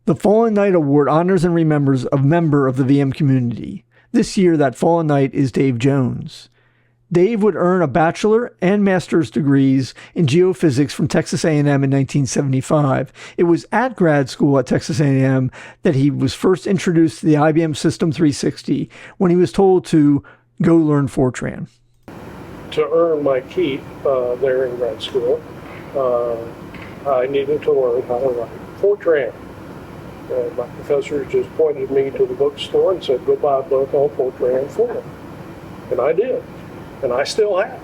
The Fallen Knight Award honors and remembers a member of the VM community. This year, that Fallen Knight is Dave Jones. Dave would earn a bachelor and master's degrees in geophysics from Texas A&M in 1975. It was at grad school at Texas A&M that he was first introduced to the IBM System 360 when he was told to go learn Fortran. To earn my keep there in grad school, I needed to learn how to write Fortran. My professor just pointed me to the bookstore and said, go buy a book on Fortran 4. And I did. And I still have.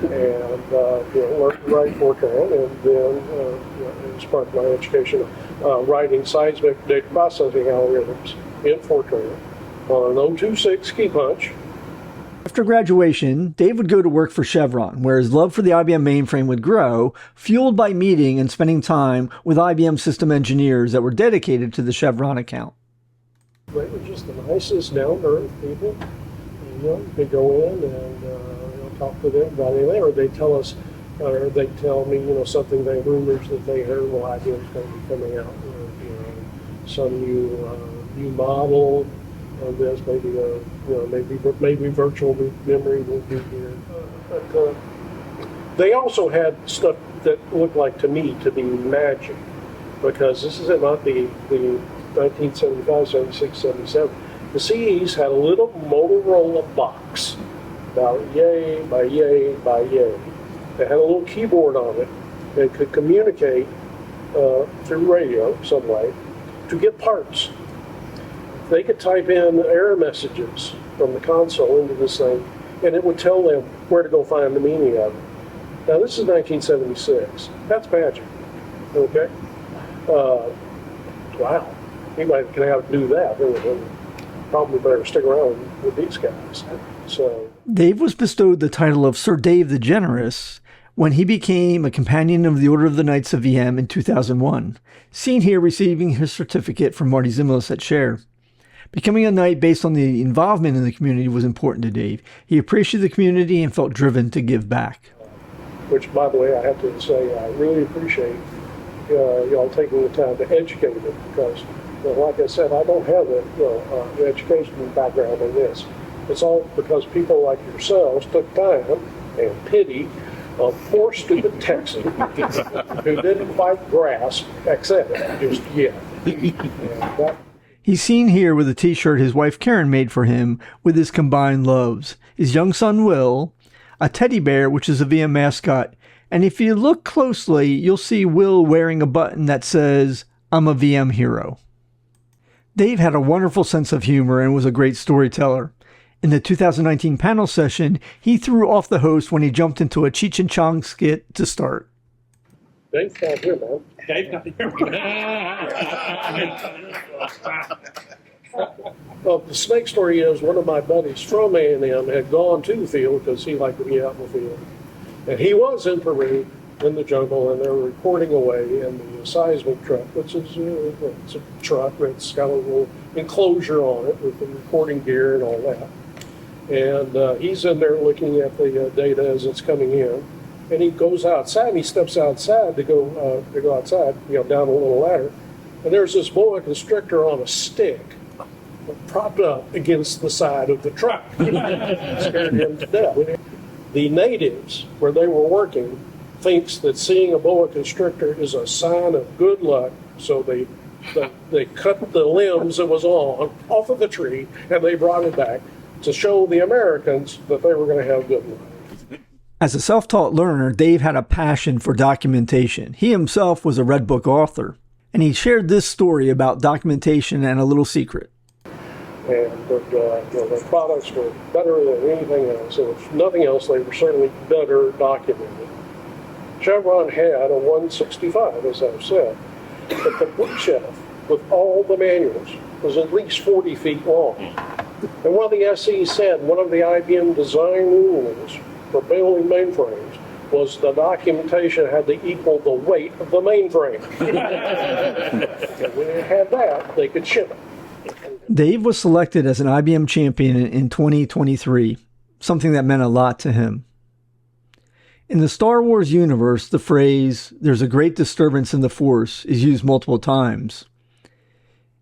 And learned to write Fortran, and then as part of my education, writing seismic data processing algorithms in Fortran on an 026 key punch. After graduation, Dave would go to work for Chevron, where his love for the IBM mainframe would grow, fueled by meeting and spending time with IBM system engineers that were dedicated to the Chevron account. They were just the nicest, down-to-earth people. They go in and talk to them about anything, or they tell us, or they tell me, something, they rumors that they heard, well, IBM's going to be coming out with, some new model of this, maybe virtual memory will be here. But they also had stuff that looked like to me to be magic, because this is not the 1975, 76, 77. The CEs had a little Motorola box, about yay by yay by yay. They had a little keyboard on it and could communicate through radio some way to get parts. They could type in error messages from the console into this thing, and it would tell them where to go find the meaning of it. Now, this is 1976. That's magic, okay? Wow, anybody can have to do that. Probably better stick around with these guys. So Dave was bestowed the title of Sir Dave the Generous when he became a companion of the Order of the Knights of VM in 2001, seen here receiving his certificate from Marty Zimmerlis at Share. Becoming a knight based on the involvement in the community was important to Dave. He appreciated the community and felt driven to give back. Which, by the way, I have to say, I really appreciate y'all taking the time to educate me, because, like I said, I don't have an educational background in this. It's all because people like yourselves took time and pity a poor, stupid Texan who didn't quite grasp accept just yet. He's seen here with a t-shirt his wife Karen made for him with his combined loves. His young son Will, a teddy bear, which is a VM mascot, and if you look closely, you'll see Will wearing a button that says, "I'm a VM hero." Dave had a wonderful sense of humor and was a great storyteller. In the 2019 panel session, he threw off the host when he jumped into a Cheech and Chong skit to start. Dave's not here, man. Dave's not here. Well, the snake story is, one of my buddies from A&M had gone to the field because he liked to be out in the field. And he was in Peru, in the jungle, and they were recording away in the seismic truck, which is it's a truck that's got a little enclosure on it with the recording gear and all that. And he's in there looking at the data as it's coming in. And he goes outside, and he steps outside to go outside, down a little ladder. And there's this boa constrictor on a stick, propped up against the side of the truck. Scared him to death. The natives, where they were working, thinks that seeing a boa constrictor is a sign of good luck, so they cut the limbs it was on off of the tree, and they brought it back to show the Americans that they were going to have good luck. As a self-taught learner, Dave had a passion for documentation. He himself was a Red Book author, and he shared this story about documentation and a little secret. And their products were better than anything else. And if nothing else, they were certainly better documented. Chevron had a 165, as I've said, but the bookshelf with all the manuals was at least 40 feet long. And one of the SEs said one of the IBM design rules for building mainframes was the documentation had to equal the weight of the mainframe. And when they had that, they could ship it. Dave was selected as an IBM champion in 2023, something that meant a lot to him. In the Star Wars universe, the phrase, "there's a great disturbance in the Force," is used multiple times.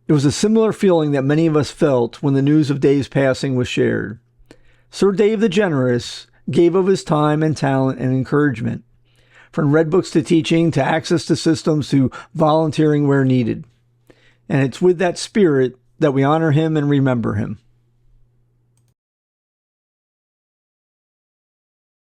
It was a similar feeling that many of us felt when the news of Dave's passing was shared. Sir Dave the Generous gave of his time and talent and encouragement, from read books to teaching to access to systems to volunteering where needed. And it's with that spirit that we honor him and remember him.